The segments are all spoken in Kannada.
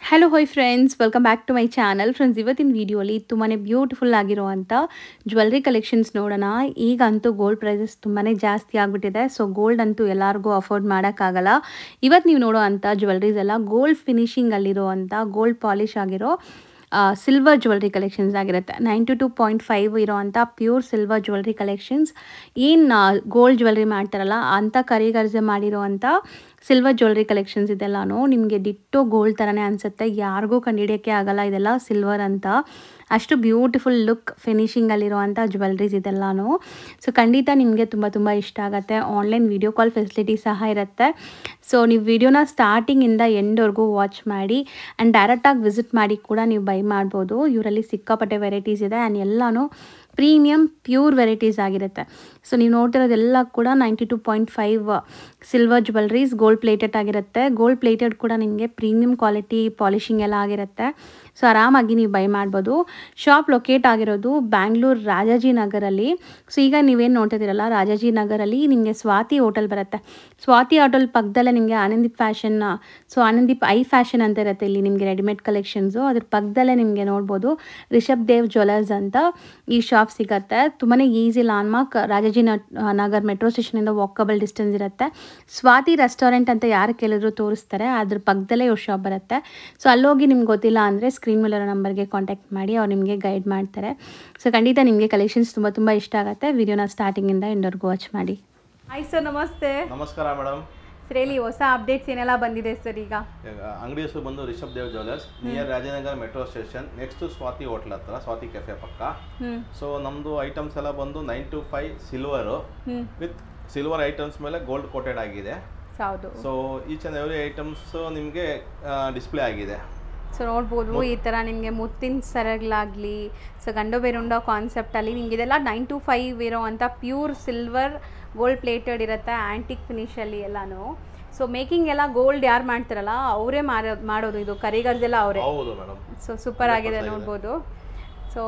Hello hi friends, welcome back to my channel. Friends, ಇವತ್ತಿನ ವಿಡಿಯೋಲಿ ತುಂಬಾ ಬ್ಯೂಟಿಫುಲ್ ಆಗಿರುವಂಥ ಜ್ಯುವೆಲ್ರಿ ಕಲೆಕ್ಷನ್ಸ್ ನೋಡೋಣ. ಈಗಂತೂ ಗೋಲ್ಡ್ ಪ್ರೈಸಸ್ ತುಂಬಾ ಜಾಸ್ತಿ ಆಗಿಬಿಟ್ಟಿದೆ. ಸೊ ಗೋಲ್ಡ್ ಅಂತೂ ಎಲ್ಲರಿಗೂ ಅಫೋರ್ಡ್ ಮಾಡೋಕ್ಕಾಗಲ್ಲ. ಇವತ್ತು ನೀವು ನೋಡೋ ಅಂಥ ಜ್ಯುವೆಲ್ರೀಸ್ ಎಲ್ಲ ಗೋಲ್ಡ್ ಫಿನಿಶಿಂಗಲ್ಲಿರೋ ಅಂಥ ಗೋಲ್ಡ್ ಪಾಲಿಶ್ ಆಗಿರೋ ಸಿಲ್ವರ್ ಜ್ಯುವೆಲ್ರಿ ಕಲೆಕ್ಷನ್ಸ್ ಆಗಿರುತ್ತೆ. 92.5 ಇರೋ ಅಂಥ ಪ್ಯೂರ್ ಸಿಲ್ವರ್ ಜ್ಯುವೆಲ್ರಿ ಕಲೆಕ್ಷನ್ಸ್. ಏನು ಗೋಲ್ಡ್ ಜ್ಯುವೆಲ್ರಿ ಮಾಡ್ತಾರಲ್ಲ ಅಂಥ ಕರಿಗರ್ಜೆ ಮಾಡಿರೋ ಅಂಥ ಸಿಲ್ವರ್ ಜ್ಯುವೆಲ್ರಿ ಕಲೆಕ್ಷನ್ಸ್ ಇದೆಲ್ಲನೂ ನಿಮಗೆ ಡಿಟ್ಟೋ ಗೋಲ್ಡ್ ಥರನೇ ಅನಿಸುತ್ತೆ. ಯಾರಿಗೂ ಕಂಡುಹಿಡಿಯೋಕ್ಕೆ ಆಗಲ್ಲ ಇದೆಲ್ಲ ಸಿಲ್ವರ್ ಅಂತ. ಅಷ್ಟು ಬ್ಯೂಟಿಫುಲ್ ಲುಕ್ ಫಿನಿಶಿಂಗಲ್ಲಿರುವಂಥ ಜ್ಯುವೆಲ್ರೀಸ್ ಇದೆಲ್ಲನೂ. ಸೊ ಖಂಡಿತ ನಿಮಗೆ ತುಂಬ ಇಷ್ಟ ಆಗುತ್ತೆ. ಆನ್ಲೈನ್ ವಿಡಿಯೋ ಕಾಲ್ ಫೆಸಿಲಿಟಿ ಸಹ ಇರುತ್ತೆ. ಸೊ ನೀವು ವಿಡಿಯೋನ ಸ್ಟಾರ್ಟಿಂಗಿಂದ ಎಂಡ್ವರೆಗೂ ವಾಚ್ ಮಾಡಿ ಆ್ಯಂಡ್ ಡೈರೆಕ್ಟಾಗಿ ವಿಸಿಟ್ ಮಾಡಿ ಕೂಡ ನೀವು ಬೈ ಮಾಡ್ಬೋದು. ಇವರಲ್ಲಿ ಸಿಕ್ಕಾಪಟ್ಟೆ ವೆರೈಟೀಸ್ ಇದೆ ಆ್ಯಂಡ್ ಎಲ್ಲನೂ ಪ್ರೀಮಿಯಮ್ ಪ್ಯೂರ್ ವೆರೈಟೀಸ್ ಆಗಿರುತ್ತೆ. ಸೊ ನೀವು ನೋಡ್ತಿರೋದೆಲ್ಲ ಕೂಡ 92.5 ಸಿಲ್ವರ್ ಜ್ಯುವೆಲ್ರೀಸ್ ಗೋಲ್ಡ್ ಪ್ಲೇಟೆಡ್ ಆಗಿರುತ್ತೆ. ಗೋಲ್ಡ್ ಪ್ಲೇಟೆಡ್ ಕೂಡ ನಿಮಗೆ ಪ್ರೀಮಿಯಮ್ ಕ್ವಾಲಿಟಿ ಪಾಲಿಶಿಂಗ್ ಎಲ್ಲ ಆಗಿರುತ್ತೆ. ಸೊ ಆರಾಮಾಗಿ ನೀವು ಬೈ ಮಾಡ್ಬೋದು. ಶಾಪ್ ಲೊಕೇಟ್ ಆಗಿರೋದು ಬ್ಯಾಂಗ್ಳೂರು ರಾಜಾಜಿನಗರಲ್ಲಿ. ಸೊ ಈಗ ನೀವೇನು ನೋಡ್ತಿದ್ದೀರಲ್ಲ, ರಾಜಾಜಿನಗರಲ್ಲಿ ನಿಮಗೆ ಸ್ವಾತಿ ಹೋಟೆಲ್ ಬರುತ್ತೆ. ಸ್ವಾತಿ ಹೋಟೆಲ್ ಪಕ್ಕದಲ್ಲೇ ನಿಮಗೆ ಆನಂದೀಪ್ ಫ್ಯಾಷನ್, ಸೊ ಆನಂದೀಪ್ ಐ ಫ್ಯಾಷನ್ ಅಂತ ಇರುತ್ತೆ. ಇಲ್ಲಿ ನಿಮಗೆ ರೆಡಿಮೇಡ್ ಕಲೆಕ್ಷನ್ಸು. ಅದ್ರ ಪಕ್ಕದಲ್ಲೇ ನಿಮಗೆ ನೋಡ್ಬೋದು ರಿಷಬ್ ದೇವ್ ಜ್ಯುವೆಲರ್ಸ್ ಅಂತ ಈ ಶಾಪ್ ಸಿಗುತ್ತೆ. ತುಂಬಾ ಈಸಿ ಲ್ಯಾಂಡ್ಮಾರ್ಕ್. ರಾಜಾಜಿನಗರ್ ಮೆಟ್ರೋ ಸ್ಟೇಷನಿಂದ ವಾಕಬಲ್ ಡಿಸ್ಟೆನ್ಸ್ ಇರುತ್ತೆ. ಸ್ವಾತಿ ರೆಸ್ಟೋರೆಂಟ್ ಅಂತ ಯಾರು ಕೇಳಿದ್ರು ತೋರಿಸ್ತಾರೆ. ಅದ್ರ ಪಕ್ಕದಲ್ಲೇ ಇವ್ರ ಶಾಪ್ ಬರುತ್ತೆ. ಸೊ ಅಲ್ಲೋಗಿ ನಿಮ್ಗೆ ಗೊತ್ತಿಲ್ಲ ಅಂದರೆ ಸ್ಕ್ರೀನ್ ಮೇಲಿರೋ ನಂಬರ್ಗೆ ಕಾಂಟ್ಯಾಕ್ಟ್ ಮಾಡಿ, ಅವ್ರು ನಿಮಗೆ ಗೈಡ್ ಮಾಡ್ತಾರೆ. ಸೊ ಖಂಡಿತ ನಿಮಗೆ ಕಲೆಕ್ಷನ್ಸ್ ತುಂಬ ಇಷ್ಟ ಆಗುತ್ತೆ. ವಿಡಿಯೋನ ಸ್ಟಾರ್ಟಿಂಗಿಂದ ಎಂಡ್ವರೆಗೂ ವಾಚ್ ಮಾಡಿ. ಹಾಯ್ ಸರ್, ನಮಸ್ತೆ. ನಮಸ್ಕಾರ ಮೇಡಮ್. ಸರ್ ಹೇಳಿ, ಹೊಸ ಅಪ್ಡೇಟ್ಸ್ ಏನೆಲ್ಲ ಬಂದಿದೆ ಸರ್? ಈಗ ಅಂಗಡಿ ಹೆಸರು ಬಂದು Rishab Dev jewellers, near Rajanagar metro station, next Swathi hotel ಹತ್ರ, ಸ್ವಾತಿ ಕೆಫೆ ಪಕ್ಕ. ಸೊ ನಮ್ದು ಐಟಮ್ಸ್ ಎಲ್ಲ ಬಂದು 925 ಸಿಲ್ವರು ವಿತ್ ಸಿಲ್ವರ್ ಐಟಮ್ಸ್ ಮೇಲೆ ಗೋಲ್ಡ್ ಕೋಟೆಡ್ ಆಗಿದೆ. ಹೌದು. So each and every items ನಿಮಗೆ ಡಿಸ್ಪ್ಲೇ ಆಗಿದೆ. ಸೊ ನೋಡ್ಬೋದು, ಈ ಥರ ನಿಮಗೆ ಮುತ್ತಿನ ಸರಗಳಾಗಲಿ, ಸೊ ಗಂಡು ಬೇರುಂಡೋ ಕಾನ್ಸೆಪ್ಟಲ್ಲಿ ನಿಮ್ಗೆ ಇದೆಲ್ಲ 925 ಇರೋ ಅಂಥ ಪ್ಯೂರ್ ಸಿಲ್ವರ್ ಗೋಲ್ಡ್ ಪ್ಲೇಟೆಡ್ ಇರುತ್ತೆ, ಆ್ಯಂಟಿಕ್ ಫಿನಿಷಲ್ಲಿ ಎಲ್ಲನೂ. ಸೊ ಮೇಕಿಂಗ್ ಎಲ್ಲ ಗೋಲ್ಡ್ ಯಾರು ಮಾಡ್ತಾರಲ್ಲ ಅವರೇ ಮಾಡೋದು. ಇದು ಕರಿಗರ್ಜೆಲ್ಲ ಅವರೇ. ಹೌದು ಮೇಡಮ್. ಸೊ ಸೂಪರ್ ಆಗಿದೆ ನೋಡ್ಬೋದು. ಸೊ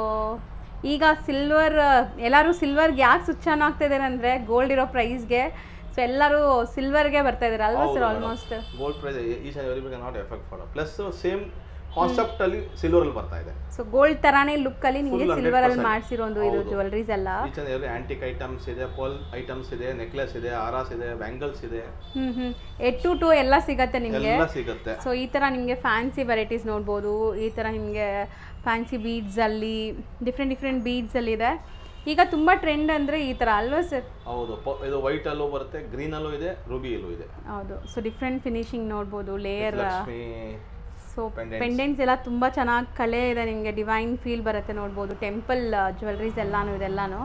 ಈಗ ಸಿಲ್ವರ್ ಎಲ್ಲರೂ ಸಿಲ್ವರ್ಗೆ ಯಾಕೆ ಸ್ವಿಚ್ ಆನ್ ಆಗ್ತಾ ಇದ್ದಾರೆ ಅಂದರೆ ಗೋಲ್ಡ್ ಇರೋ ಪ್ರೈಸ್ಗೆ. ಸೊ ಎಲ್ಲರೂ ಸಿಲ್ವರ್ಗೆ ಬರ್ತಾ ಇದ್ದಾರೆ ಅಲ್ವಾ sir? Almost gold price each and every not effect for plus same concept ಅಲ್ಲಿ ಸಿಲ್ವರ್ ಅಲ್ಲಿ ಬರ್ತಾ ಇದೆ. ಸೊ ಗೋಲ್ಡ್ ತರಾನೇ ಲುಕ್ ಅಲ್ಲಿ ನಿಮಗೆ ಸಿಲ್ವರ್ ಅಲ್ಲಿ ಮಾಡಿಸಿರೋದು ಇದು ಜ್ಯುವೆಲರೀಸ್ ಎಲ್ಲ. Each and every antique items ಇದೆ, ಪೋಲ್ ಐಟಮ್ಸ್ ಇದೆ, ನೆಕ್ಲೆಸ್ ಇದೆ, ಆರಾಸ್ ಇದೆ, ಬ್ಯಾಂಗಲ್ಸ್ ಇದೆ. ಎಡ್ ಟು ಎಲ್ಲ ಸಿಗುತ್ತೆ ನಿಮಗೆ. ಎಲ್ಲ ಸಿಗುತ್ತೆ. ಸೊ ಈ ತರ ನಿಮಗೆ ಫ್ಯಾನ್ಸಿ ವೆರೈಟೀಸ್ ನೋಡ್ಬೋದು. ಈ ತರ ನಿಮಗೆ ಫ್ಯಾನ್ಸಿ ಬೀಡ್ಸ್ ಅಲ್ಲಿ ಡಿಫ್ರೆಂಟ್ ಬೀಡ್ಸ್ ಅಲ್ಲಿ ಇದೆ. ಈಗ ತುಂಬಾ ಟ್ರೆಂಡ್ ಅಂದ್ರೆ ಈ ತರ ಅಲ್ವಾ ಸರ್? ಹೌದು. ಇದು ವೈಟ್ ಅಲ್ಲೂ ಬರುತ್ತೆ, ಗ್ರೀನ್ ಅಲ್ಲೂ ಇದೆ, ರೂಬಿ ಅಲ್ಲೂ ಇದೆ. ಹೌದು. ಸೊ ಡಿಫ್ರೆಂಟ್ ಫಿನಿಶಿಂಗ್ ನೋಡ್ಬೋದು. ಲೇಯರ್, ಸೊ ಪೆಂಡೆಂಟ್ಸ್ ಎಲ್ಲ ತುಂಬ ಚೆನ್ನಾಗಿ ಕಲೆ ಇದೆ. ನಿಮಗೆ ಡಿವೈನ್ ಫೀಲ್ ಬರುತ್ತೆ ನೋಡ್ಬೋದು. ಟೆಂಪಲ್ ಜ್ಯುವೆಲ್ರೀಸ್ ಎಲ್ಲನೂ ಇದೆಲ್ಲನೂ.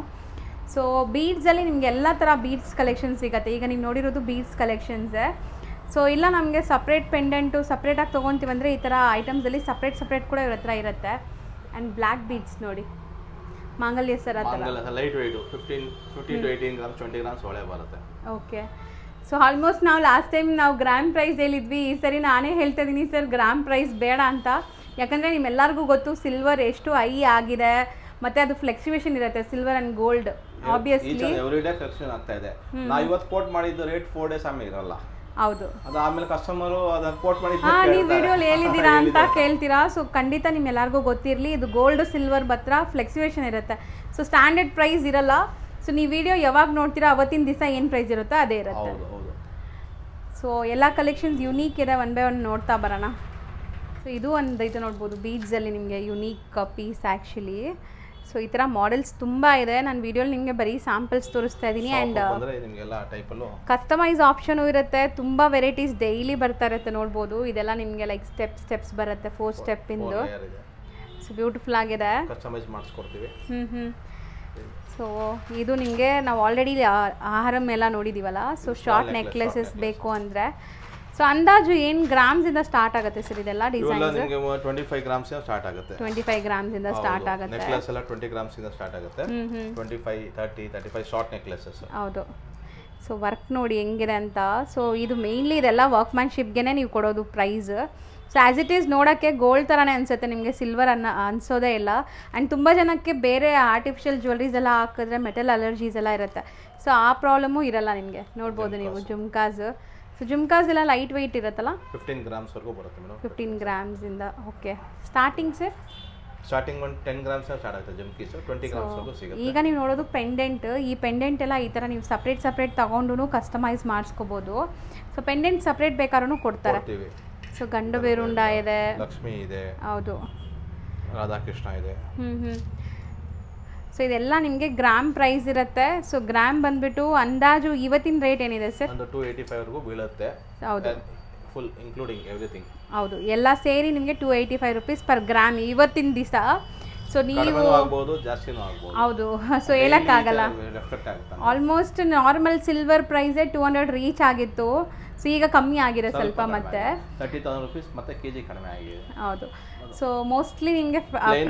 ಸೊ ಬೀಡ್ಸಲ್ಲಿ ನಿಮಗೆ ಎಲ್ಲ ಥರ ಬೀಡ್ಸ್ ಕಲೆಕ್ಷನ್ ಸಿಗುತ್ತೆ. ಈಗ ನೀವು ನೋಡಿರೋದು ಬೀಡ್ಸ್ ಕಲೆಕ್ಷನ್ಸೇ. ಸೊ ಇಲ್ಲ ನಮಗೆ ಸಪ್ರೇಟ್ ಪೆಂಡೆಂಟು ಸಪ್ರೇಟಾಗಿ ತೊಗೊತೀವಂದರೆ ಈ ಥರ ಐಟಮ್ಸಲ್ಲಿ ಸಪ್ರೇಟ್ ಕೂಡ ಇವ್ರ ಹತ್ರ ಇರುತ್ತೆ. ಆ್ಯಂಡ್ ಬ್ಲ್ಯಾಕ್ ಬೀಡ್ಸ್ ನೋಡಿ, ಮಾಂಗಲ್ಯ ಸರ್ ಆ ಥರ light weight 15 to 18 grams 20 grams ಒಳ್ಳೆ ಬರುತ್ತೆ. ಓಕೆ. ಸೊ ಆಲ್ಮೋಸ್ಟ್ ನಾವು ಲಾಸ್ಟ್ ಟೈಮ್ ನಾವು ಗ್ರಾಮ್ ಪ್ರೈಸ್ ಹೇಳಿದ್ವಿ. ಈ ಸರಿ ನಾನೇ ಹೇಳ್ತಾ ಇದ್ದೀನಿ ಸರ್, ಗ್ರಾಮ್ ಪ್ರೈಸ್ ಬೇಡ ಅಂತ. ಯಾಕಂದರೆ ನಿಮ್ಮೆಲ್ಲರಿಗೂ ಗೊತ್ತು ಸಿಲ್ವರ್ ಎಷ್ಟು ಹೈ ಆಗಿದೆ, ಮತ್ತು ಅದು ಫ್ಲೆಕ್ಚುಯೇಷನ್ ಇರುತ್ತೆ silver and gold. Obviously every day fluctuation ಆಗ್ತಾ ಇದೆ. ನಾವು ಇವತ್ತು ಕೋಟ್ ಮಾಡಿದ್ದು ರೇಟ್ 4 days ಆಮೇಲೆ ಇರಲ್ಲ. ಹೌದು. ಅದಾದ್ಮೇಲೆ ಕಸ್ಟಮರು ಅದನ್ನ ಕೋಟ್ ಮಾಡಿದ್ದು ನೀವು ವಿಡಿಯೋಲಿ ಹೇಳಿದ್ದೀರಾ ಅಂತ ಕೇಳ್ತೀರಾ. ಸೊ ಖಂಡಿತ ನಿಮ್ಮೆಲ್ಲರಿಗೂ ಗೊತ್ತಿರಲಿ, ಇದು ಗೋಲ್ಡ್ ಸಿಲ್ವರ್ ಹತ್ರ ಫ್ಲೆಕ್ಚುಯೇಷನ್ ಇರುತ್ತೆ. ಸೊ ಸ್ಟ್ಯಾಂಡರ್ಡ್ ಪ್ರೈಸ್ ಇರಲ್ಲ. ಸೊ ನೀವು ವಿಡಿಯೋ ಯಾವಾಗ ನೋಡ್ತೀರಾ ಅವತ್ತಿನ ದಿವಸ ಏನು ಪ್ರೈಸ್ ಇರುತ್ತೋ ಅದೇ ಇರುತ್ತೆ. ಸೊ ಎಲ್ಲ ಕಲೆಕ್ಷನ್ಸ್ ಯುನೀಕ್ ಇದೆ. ಒನ್ ಬೈ ಒನ್ ನೋಡ್ತಾ ಬರೋಣ. ಸೊ ಇದು ಒಂದು ಇದು ನೋಡ್ಬೋದು, ಬೀಡ್ಸಲ್ಲಿ ನಿಮಗೆ ಯುನೀಕ್ ಪೀಸ್ ಆ್ಯಕ್ಚುಲಿ. ಸೊ ಈ ಥರ ಮಾಡೆಲ್ಸ್ ತುಂಬ ಇದೆ. ನಾನು ವಿಡಿಯೋಲಿ ನಿಮಗೆ ಬರೀ ಸ್ಯಾಂಪಲ್ಸ್ ತೋರಿಸ್ತಾ ಇದ್ದೀನಿ. ಆ್ಯಂಡ್ ಕಸ್ಟಮೈಸ್ ಆಪ್ಷನು ಇರುತ್ತೆ. ತುಂಬ ವೆರೈಟೀಸ್ ಡೈಲಿ ಬರ್ತಾ ಇರುತ್ತೆ ನೋಡ್ಬೋದು. ಇದೆಲ್ಲ ನಿಮಗೆ ಲೈಕ್ ಸ್ಟೆಪ್ಸ್ ಬರುತ್ತೆ, 4 ಸ್ಟೆಪ್ಪಿಂದು. ಸೊ ಬ್ಯೂಟಿಫುಲ್ ಆಗಿದೆ. ಕಸ್ಟಮೈಸ್ ಮಾಡಿಸ್ಕೊಡ್ತೀವಿ. ಸೊ ಇದು ನಿಮಗೆ ನಾವು ಆಲ್ರೆಡಿ ಆಹಾರಂ ಎಲ್ಲ ನೋಡಿದ್ದೀವಲ್ಲ. ಸೊ ಶಾರ್ಟ್ ನೆಕ್ಲೆಸಸ್ ಬೇಕು ಅಂದರೆ ಸೊ ಅಂದಾಜು ಏನು ಗ್ರಾಮ್ಸಿಂದ ಸ್ಟಾರ್ಟ್ ಆಗುತ್ತೆ ಸರ್ ಇದೆಲ್ಲ ಡಿಸೈನ್ಸ್? 25 ಗ್ರಾಮ್ಸ್ ಸ್ಟಾರ್ಟ್ ಆಗುತ್ತೆ. 25 ಗ್ರಾಮ್ಸಿಂದ ಸ್ಟಾರ್ಟ್ ಆಗುತ್ತೆ. ನೆಕ್ಲೆಸ್ ಎಲ್ಲ 20 ಗ್ರಾಮ್ಸ್ ಇಂದ ಸ್ಟಾರ್ಟ್ ಆಗುತ್ತೆ. 25, 30, 35 ಶಾರ್ಟ್ ನೆಕ್ಲೆಸಸ್. ಹೌದು. ಸೊ ವರ್ಕ್ ನೋಡಿ ಹೆಂಗಿದೆ ಅಂತ. ಸೊ ಇದು ಮೇಯ್ನ್ಲಿ ಇದೆಲ್ಲ ವರ್ಕ್ಮ್ಯಾನ್ಶಿಪ್ಗೆ ನೀವು ಕೊಡೋದು price. So as it is ನೋಡೋಕ್ಕೆ ಗೋಲ್ಡ್ ಥರನೇ ಅನಿಸುತ್ತೆ ನಿಮಗೆ, ಸಿಲ್ವರ್ ಅನಿಸೋದೇ ಇಲ್ಲ. ಆ್ಯಂಡ್ ತುಂಬ ಜನಕ್ಕೆ ಬೇರೆ ಆರ್ಟಿಫಿಷಿಯಲ್ ಜ್ಯುವೆಲ್ರೀಸ್ ಎಲ್ಲ ಹಾಕಿದ್ರೆ ಮೆಟಲ್ ಅಲರ್ಜೀಸ್ ಎಲ್ಲ ಇರುತ್ತೆ. ಸೊ ಆ ಪ್ರಾಬ್ಲಮ್ಮು ಇರಲ್ಲ ನಿಮಗೆ. ನೋಡ್ಬೋದು ನೀವು ಜುಮ್ಕಾಸ್. ಸೊ ಸೊ ಜುಮ್ಕಾಸ್ ಎಲ್ಲ ಲೈಟ್ ವೆಯ್ಟ್ ಇರುತ್ತಲ್ಲ 15 ಗ್ರಾಮ್ಸ್ವರೆಗೂ ಬರುತ್ತೆ ಮೇಡಮ್. 15 ಗ್ರಾಮ್ಸಿಂದ. Okay, starting sir? ಸ್ಟಾರ್ಟಿಂಗ್ ಒಂದು 10 ಗ್ರಾಮ್ಸ್ ಸ್ಟಾರ್ಟ್ ಆಗುತ್ತೆ ಜುಮ್ಕೀಸು, 20 ಗ್ರಾಮ್ಸ್ವರೆಗೂ ಸಿಗುತ್ತೆ. ಈಗ ನೀವು ನೋಡೋದು ಪೆಂಡೆಂಟ್. ಈ ಪೆಂಡೆಂಟ್ ಎಲ್ಲ ಈ ಥರ ನೀವು ಸಪ್ರೇಟ್ ತೊಗೊಂಡು ಕಸ್ಟಮೈಸ್ ಮಾಡಿಸ್ಕೋಬೋದು. ಸೊ ಪೆಂಡೆಂಟ್ ಸಪ್ರೇಟ್ ಬೇಕಾದ್ರೂ ಕೊಡ್ತಾರೆ. ಸೊ ಗಂಡು ಬೇರುಂಡ ಇದೆ, ಲಕ್ಷ್ಮಿ ಇದೆ, ಹೌದು, ರಾಧಾಕೃಷ್ಣ ಇದೆ. ಸೊ ಇದೆಲ್ಲ ನಿಮಗೆ ಗ್ರಾಮ್ ಪ್ರೈಸ್ ಇರುತ್ತೆ. ಸೊ ಗ್ರಾಮ್ ಬಂದ್ಬಿಟ್ಟು ಅಂದಾಜು ಇವತ್ತಿನ ರೇಟ್ ಏನಿದೆ ಸರ್? ಒಂದು 285 ವರೆಗೂ ಬೀಳುತ್ತೆ. ಹೌದು, ಫುಲ್ ಇನ್ಕ್ಲೂಡಿಂಗ್ ಎವ್ರಿಥಿಂಗ್. ಹೌದು, ಎಲ್ಲ ಸೇರಿ ನಿಮಗೆ 285 ರುಪೀಸ್ ಪರ್ ಗ್ರಾಮ್ ಇವತ್ತಿನ ದಿವಸ. ಸೊ ನೀವು ಆಗ್ಬೋದು, ಜಾಸ್ತಿನೂ ಆಗ್ಬೋದು. ಹೌದು, ಸೊ ಹೇಳಕ್ಕಾಗಲ್ಲ. ಆಲ್ಮೋಸ್ಟ್ ನಾರ್ಮಲ್ ಸಿಲ್ವರ್ ಪ್ರೈಸೇ 200 ರೀಚ್ ಆಗಿತ್ತು. ಸೊ ಈಗ ಕಮ್ಮಿ ಆಗಿದೆ ಸ್ವಲ್ಪ, ಮತ್ತೆ 30,000 ರೂಪೀಸ್ ಮತ್ತೆ ಕೆಜಿ ಕಡಿಮೆ ಆಗಿದೆ. ಹೌದು, ಸೊ ಮೋಸ್ಟ್ಲಿ ನಿಮಗೆ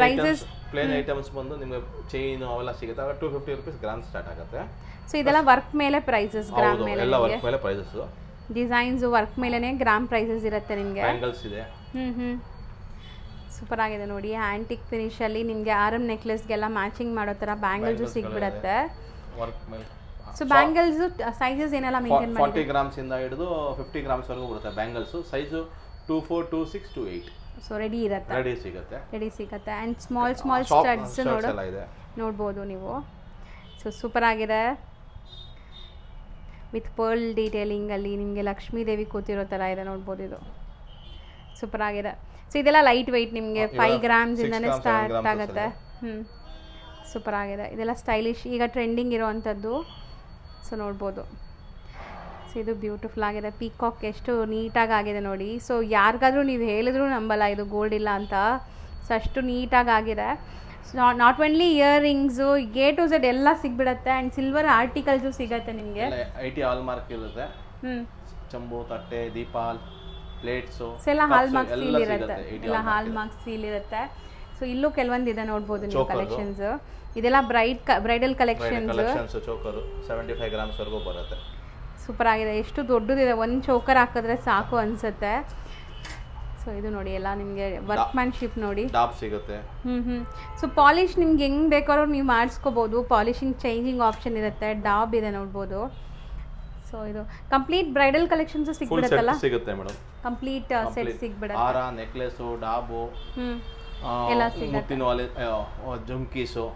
ಪ್ರೈಸಸ್ ಪ್ಲೇನ್ ಐಟಮ್ಸ್ ಬಂದು ನಿಮಗೆ ಚೈನ್ ಅವೆಲ್ಲ ಸಿಗುತ್ತೆ, ಆಗ 250 ರೂಪೀಸ್ ಗ್ರಾಮ್ ಸ್ಟಾರ್ಟ್ ಆಗುತ್ತೆ. ಸೊ ಇದೆಲ್ಲ ವರ್ಕ್ ಮೇಲೆ ಪ್ರೈಸಸ್, ಗ್ರಾಮ್ ಮೇಲೆ, ಎಲ್ಲ ವರ್ಕ್ ಮೇಲೆ ಪ್ರೈಸಸ್, ಡಿಸೈನ್ಸ್ ವರ್ಕ್ ಮೇಲೆನೇ ಗ್ರಾಮ್ ಪ್ರೈಸಸ್ ಇರುತ್ತೆ ನಿಮಗೆ. ಬ್ಯಾಂಗಲ್ಸ್ ಇದೆ. ಸೂಪರ್ ಆಗಿದೆ ನೋಡಿ, ಆಂಟಿಕ್ ಫಿನಿಶ್ ಅಲ್ಲಿ ನಿಮಗೆ ಆರಮ್ ನೆಕ್ಲೆಸ್ಗೆಲ್ಲ ಮ್ಯಾಚಿಂಗ್ ಮಾಡೋ ಥರ ಬ್ಯಾಂಗಲ್ಸು ಸಿಗ್ಬಿಡುತ್ತೆ. ವರ್ಕ್ ಮೇಲೆ. ಸೊ ಬ್ಯಾಂಗಲ್ಸ್ ಸೈಜಸ್ ಏನೆಲ್ಲ ಮೇಂಟೈನ್ ಮಾಡಿ 40 ಗ್ರಾಮ್ಸ್ ಇಂದ ಹಿಡಿದು 50 ಗ್ರಾಮ್ಸ್ ವರೆಗೂ ಬರುತ್ತೆ ಬ್ಯಾಂಗಲ್ಸ್. ಸೈಜು 24, 26, 28. ಸೊ ರೆಡಿ ಇರುತ್ತೆ, ರೆಡಿ ಸಿಗುತ್ತೆ. ಆ್ಯಂಡ್ ಸ್ಮಾಲ್ ಸ್ಟಡ್ಸ್ ನೋಡ್ಬೋದು ನೀವು. ಸೊ ಸೂಪರ್ ಆಗಿದೆ, ವಿತ್ ಪರ್ಲ್ ಡೀಟೇಲಿಂಗಲ್ಲಿ ನಿಮಗೆ ಲಕ್ಷ್ಮೀ ದೇವಿ ಕೂತಿರೋ ಥರ ಇದೆ ನೋಡ್ಬೋದು. ಇದು ಸೂಪರ್ ಆಗಿದೆ. ಸೊ ಇದೆಲ್ಲ ಲೈಟ್ ವೆಯ್ಟ್, ನಿಮಗೆ 5 ಗ್ರಾಮ್ಸಿಂದನೇ ಸ್ಟಾರ್ಟ್ ಆಗುತ್ತೆ. ಸೂಪರ್ ಆಗಿದೆ, ಇದೆಲ್ಲ ಸ್ಟೈಲಿಶ್, ಈಗ ಟ್ರೆಂಡಿಂಗ್ ಇರೋವಂಥದ್ದು. ಸೊ ನೋಡ್ಬೋದು. ಸೊ ಇದು ಬ್ಯೂಟಿಫುಲ್ ಆಗಿದೆ. ಪೀಕಾಕ್ ಎಷ್ಟು ನೀಟಾಗಿ ಆಗಿದೆ ನೋಡಿ. ಸೊ ಯಾರಿಗಾದ್ರೂ ನೀವು ಹೇಳಿದ್ರೂ ನಂಬಲ್ಲ ಇದು ಗೋಲ್ಡ್ ಇಲ್ಲ ಅಂತ. ಸೊ ಅಷ್ಟು ನೀಟಾಗಿ ಆಗಿದೆ. So not only earrings, A to Z ಎಲ್ಲ ಸಿಗ್ಬಿಡುತ್ತೆ. ಆ್ಯಂಡ್ ಸಿಲ್ವರ್ ಆರ್ಟಿಕಲ್ಸು ಸಿಗುತ್ತೆ ನಿಮಗೆ. IT ಹಾಲ್ ಮಾರ್ಕ್ ಇರುತ್ತೆ. ಚಂಬು, ತಟ್ಟೆ, ದೀಪಾಲ್, ಪ್ಲೇಟ್ಸು ಎಲ್ಲ ಹಾಲ್ ಮಾರ್ಕ್ ಸೀಲ್ ಇರುತ್ತೆ, ಎಲ್ಲ ಹಾಲ್ ಮಾರ್ಕ್ ಸೀಲ್ ಇರುತ್ತೆ. ಸೊ ಇಲ್ಲೂ ಕೆಲವೊಂದು ಇದೆ ನೋಡ್ಬೋದು ನೀವು ಕಲೆಕ್ಷನ್ಸ್. ಇದೆಲ್ಲ ಬ್ರೈಡಲ್ ಕಲೆಕ್ಷನ್ಸ್. ಚೋಕರು 75 ಗ್ರಾಮ್ಸ್ ವರೆಗೂ ಬರುತ್ತೆ. ಸೂಪರ್ ಆಗಿದೆ, ಎಷ್ಟು ದೊಡ್ಡದಿದೆ, ಒಂದು ಚೋಕರ್ ಹಾಕಿದ್ರೆ ಸಾಕು ಅನ್ಸುತ್ತೆ. ಸೊ ಇದು ನೋಡಿ ಎಲ್ಲ ನಿಮಗೆ ವರ್ಕ್ಮ್ಯಾನ್ಶಿಪ್ ನೋಡಿ, ಟಾಪ್ ಸಿಗುತ್ತೆ. ಸೊ ಪಾಲಿಶ್ ನಿಮ್ಗೆ ಹೆಂಗ್ ಬೇಕಾದ್ರೂ ನೀವು ಮಾಡಿಸ್ಕೋಬಹುದು. ಪಾಲಿಶಿಂಗ್ ಚೇಂಜಿಂಗ್ ಆಪ್ಷನ್ ಇರುತ್ತೆ, ಡಾಬ್ ಇದೆ ನೋಡ್ಬೋದು. ಸೊ ಇದು ಕಂಪ್ಲೀಟ್ ಬ್ರೈಡಲ್ ಕಲೆಕ್ಷನ್ಸ್ ಸಿಗ್ಬಿಡುತ್ತಲ್ಲ, ಸಿಗುತ್ತೆ ಮೇಡಮ್. Complete set ಸಿಗ್ಬಿಡುತ್ತೆ. ಹಾರ, ನೆಕ್ಲೆಸ್, ಡಾಬು ಎಲ್ಲ ಸಿಗುತ್ತೆ, ಜುಮ್ಕೀಸು,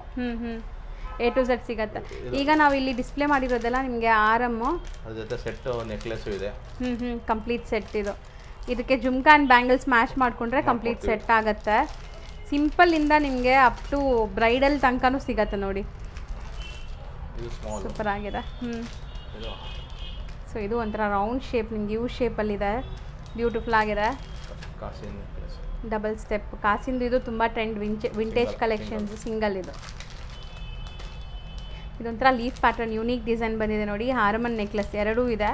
A to Z ಸಿಗತ್ತೆ. ಈಗ ನಾವು ಇಲ್ಲಿ ಡಿಸ್ಪ್ಲೇ ಮಾಡಿರೋದೆಲ್ಲ ನಿಮಗೆ ಆರಮ್ಮು, ಅದ್ರ ಜೊತೆ ಸೆಟ್ ನೆಕ್ಲೆಸ್ ಇದೆ. ಕಂಪ್ಲೀಟ್ ಸೆಟ್ ಇದು. ಇದಕ್ಕೆ ಜುಮ್ಕಾ ಆ್ಯಂಡ್ ಬ್ಯಾಂಗಲ್ಸ್ ಮ್ಯಾಚ್ ಮಾಡಿಕೊಂಡ್ರೆ ಕಂಪ್ಲೀಟ್ ಸೆಟ್ ಆಗುತ್ತೆ. ಸಿಂಪಲ್ ಇಂದ ನಿಮಗೆ ಅಪ್ ಟು ಬ್ರೈಡಲ್ ತನಕನೂ ಸಿಗತ್ತೆ ನೋಡಿ. ಸೂಪರ್ ಆಗಿದೆ. ಸೊ ಇದು ಒಂಥರ ರೌಂಡ್ ಶೇಪ್, ನಿಮ್ಗೆ ಯು ಶೇಪಲ್ಲಿದೆ, ಬ್ಯೂಟಿಫುಲ್ ಆಗಿದೆ. ಡಬಲ್ ಸ್ಟೆಪ್ ಕಾಸಿಂದು ಇದು ತುಂಬ ಟ್ರೆಂಡ್, ವಿಂಟೇಜ್ ಕಲೆಕ್ಷನ್ಸ್. ಸಿಂಗಲ್ ಇದು, ಇದೊಂಥರ ಲೀಫ್ ಪ್ಯಾಟರ್ನ್, ಯೂನಿಕ್ ಡಿಸೈನ್ ಬಂದಿದೆ ನೋಡಿ. ಹಾರಮನ್ ನೆಕ್ಲೆಸ್ ಎರಡೂ ಇದೆ.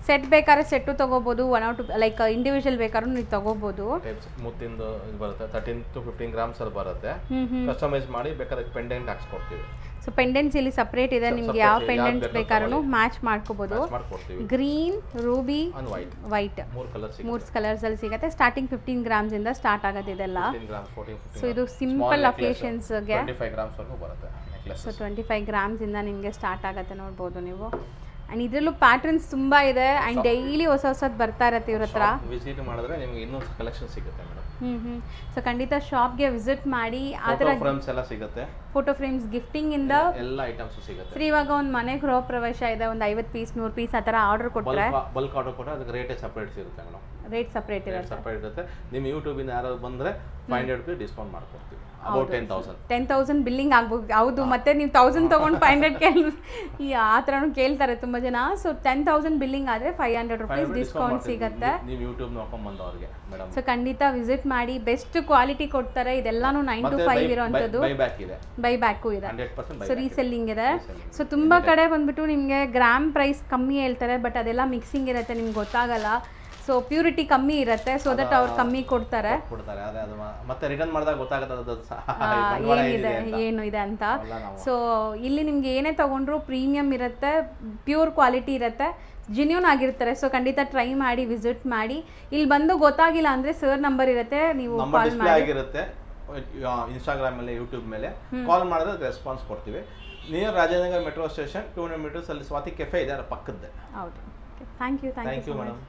ಸೆಟ್ ಬೇಕಾದ್ರೆ ಸೆಟ್ಟು ತೊಗೋಬೋದು, 1 or 2 ಲೈಕ್ ಇಂಡಿವಿಜುವಲ್ ಬೇಕಾದ್ರೂ ನೀವು ತೊಗೋಬೋದು. ಮುತ್ತಿಂದು ಇದು ಬರುತ್ತೆ, 13 to 15 ಗ್ರಾಮ್ಸ್ ಅಲ್ಲಿ ಬರುತ್ತೆ. ಕಸ್ಟಮೈಸ್ ಮಾಡಿ ಬೇಕಾದ್ರೆ ಪೆಂಡೆಂಟ್ ಹಾಕ್ಸ್ಕೊಡ್ತೀವಿ. ಸೊ ಪೆಂಡೆಂಟ್ಸ್ ಇಲ್ಲಿ ಸಪ್ರೇಟ್ ಇದೆ, ನಿಮ್ಗೆ ಯಾವ ಪೆಂಡೆಂಟ್ಸ್ ಬೇಕಾದ್ರೂ ಮ್ಯಾಚ್ ಮಾಡ್ಕೋಬೋದು. ಗ್ರೀನ್, ರೂಬಿ, ವೈಟ್, 3 ಕಲರ್ಸ್ ಅಲ್ಲಿ ಸಿಗುತ್ತೆ. ಸ್ಟಾರ್ಟಿಂಗ್ 15 ಗ್ರಾಮ್ಸ್ ಇಂದ ಸ್ಟಾರ್ಟ್ ಆಗುತ್ತೆ ಇದೆಲ್ಲ. ಸೊ ಇದು ಸಿಂಪಲ್ ಅಕೇಶನ್ಸ್ಗೆ 25 ಗ್ರಾಮ್ಸ್ ವರೆಗೂ ಬರುತ್ತೆ. ಸೊ 25 ಗ್ರಾಮ್ಸ್ ಇಂದ ನಿಮಗೆ ಸ್ಟಾರ್ಟ್ ಆಗುತ್ತೆ ನೋಡ್ಬೋದು ನೀವು. ಆ್ಯಂಡ್ ಇದರಲ್ಲೂ ಪ್ಯಾಟರ್ನ್ಸ್ ತುಂಬ ಇದೆ. ಆ್ಯಂಡ್ ಡೈಲಿ ಹೊಸದು ಬರ್ತಾ ಇರುತ್ತೆ ಇವ್ರ ಹತ್ರ. ವಿಸಿಟ್ ಮಾಡಿದ್ರೆ ನಿಮಗೆ ಇನ್ನೂ ಕಲೆಕ್ಷನ್ ಸಿಗುತ್ತೆ ಮೇಡಮ್. ಸೊ ಖಂಡಿತ ಶಾಪ್ಗೆ ವಿಸಿಟ್ ಮಾಡಿ. ಆ ಥರ ಫ್ರೇಮ್ಸ್ ಎಲ್ಲ ಸಿಗುತ್ತೆ, ಫೋಟೋ ಫ್ರೇಮ್ಸ್, ಗಿಫ್ಟಿಂಗ್ ಇಂದ ಎಲ್ಲ ಐಟಮ್ಸ್ ಸಿಗುತ್ತೆ. ಸರಿ, ಇವಾಗ ಒಂದು ಮನೆ ಗೃಹ ಪ್ರವೇಶ ಇದೆ, ಒಂದು 50 ಪೀಸ್ 100 ಪೀಸ್ ಆ ಥರ ಆರ್ಡರ್ ಕೊಟ್ಟರೆ, ಬಲ್ಕ್ ಆರ್ಡರ್ ಕೊಟ್ಟರೆ ಅದಕ್ಕೆ ರೇಟೇ ಸಪ್ರೇಟ್ ಸಿಗುತ್ತೆ ಮೇಡಮ್. ರೇಟ್ ಸಪ್ರೇಟ್ ಇರುತ್ತೆ. ನಿಮ್ಮ ಯೂಟ್ಯೂಬಿಂದ ಯಾರು ಬಂದರೆ 500 ರೂಪಾಯಿ ಡಿಸ್ಕೌಂಟ್ ಮಾಡ್ಕೊಡ್ತೀವಿ. ಅಬೌಟ್ 10,000 ಬಿಲ್ಲಿಂಗ್ ಆಗ್ಬೋದು. ಹೌದು, ಮತ್ತೆ ನೀವು 1000 ತೊಗೊಂಡು 500 ಆ ಥರನೂ ಕೇಳ್ತಾರೆ ತುಂಬ ಜನ. ಸೊ 10,000 ಬಿಲ್ಲಿಂಗ್ ಆದರೆ 500 ರೂಪೀಸ್ ಡಿಸ್ಕೌಂಟ್ ಸಿಗುತ್ತೆ. ನೀವು ಯೂಟ್ಯೂಬ್ ನೋಡ್ಕೊಂಡು ಬಂದವ್ರಿಗೆ ಮೇಡಮ್. ಸೊ ಖಂಡಿತ ವಿಸಿಟ್ ಮಾಡಿ, ಬೆಸ್ಟ್ ಕ್ವಾಲಿಟಿ ಕೊಡ್ತಾರೆ. ಇದೆಲ್ಲಾನು 9 to 5 ಇರೋವಂಥದ್ದು. ಬೈ ಬ್ಯಾಕು ಇದೆ, ಸೊ ರೀಸೆಲ್ಲಿಂಗ್ ಇದೆ. ಸೊ ತುಂಬ ಕಡೆ ಬಂದ್ಬಿಟ್ಟು ನಿಮಗೆ ಗ್ರಾಮ್ ಪ್ರೈಸ್ ಕಮ್ಮಿ ಹೇಳ್ತಾರೆ, ಬಟ್ ಅದೆಲ್ಲ ಮಿಕ್ಸಿಂಗ್ ಇರುತ್ತೆ, ನಿಮ್ಗೆ ಗೊತ್ತಾಗಲ್ಲ. ಸೊ ಪ್ಯೂರಿಟಿ ಕಮ್ಮಿ ಇರುತ್ತೆ, ಸೊ ದಟ್ ಅವ್ರು ಕಮ್ಮಿ ಕೊಡ್ತಾರೆ. ಮತ್ತೆ ರಿಟರ್ನ್ ಮಾಡಿದಾಗ ಗೊತ್ತಾಗುತ್ತೆ ಏನು ಇದೆ ಅಂತ. ಸೊ ಇಲ್ಲಿ ನಿಮ್ಗೆ ಏನೇ ತಗೊಂಡ್ರು ಪ್ರೀಮಿಯಂ ಇರುತ್ತೆ, ಪ್ಯೂರ್ ಕ್ವಾಲಿಟಿ ಇರುತ್ತೆ, ಜೆನ್ಯೂನ್ ಆಗಿರ್ತಾರೆ. ಸೊ ಖಂಡಿತ ಟ್ರೈ ಮಾಡಿ, ವಿಸಿಟ್ ಮಾಡಿ. ಇಲ್ಲಿ ಬಂದು ಗೊತ್ತಾಗಿಲ್ಲ ಅಂದ್ರೆ ಸರ್ ನಂಬರ್ ಇರುತ್ತೆ, ನೀವು ಕಾಲ್ ಮಾಡಿ. ಇನ್ಸ್ಟಾಗ್ರಾಮ್ ಮೇಲೆ, ಯೂಟ್ಯೂಬ್ ಮೇಲೆ ಕಾಲ್ ಮಾಡಿದ್ರೆ ರೆಸ್ಪಾನ್ಸ್ ಕೊಡ್ತೀವಿ. Near Rajendra Nagar metro station 200 meters ಅಲ್ಲಿ ಸ್ವಾತಿ ಕೆಫೆ ಇದೆ, ಅದರ ಪಕ್ಕದ್ದೇ. ಹೌದು, okay thank you thank you so much. Madam.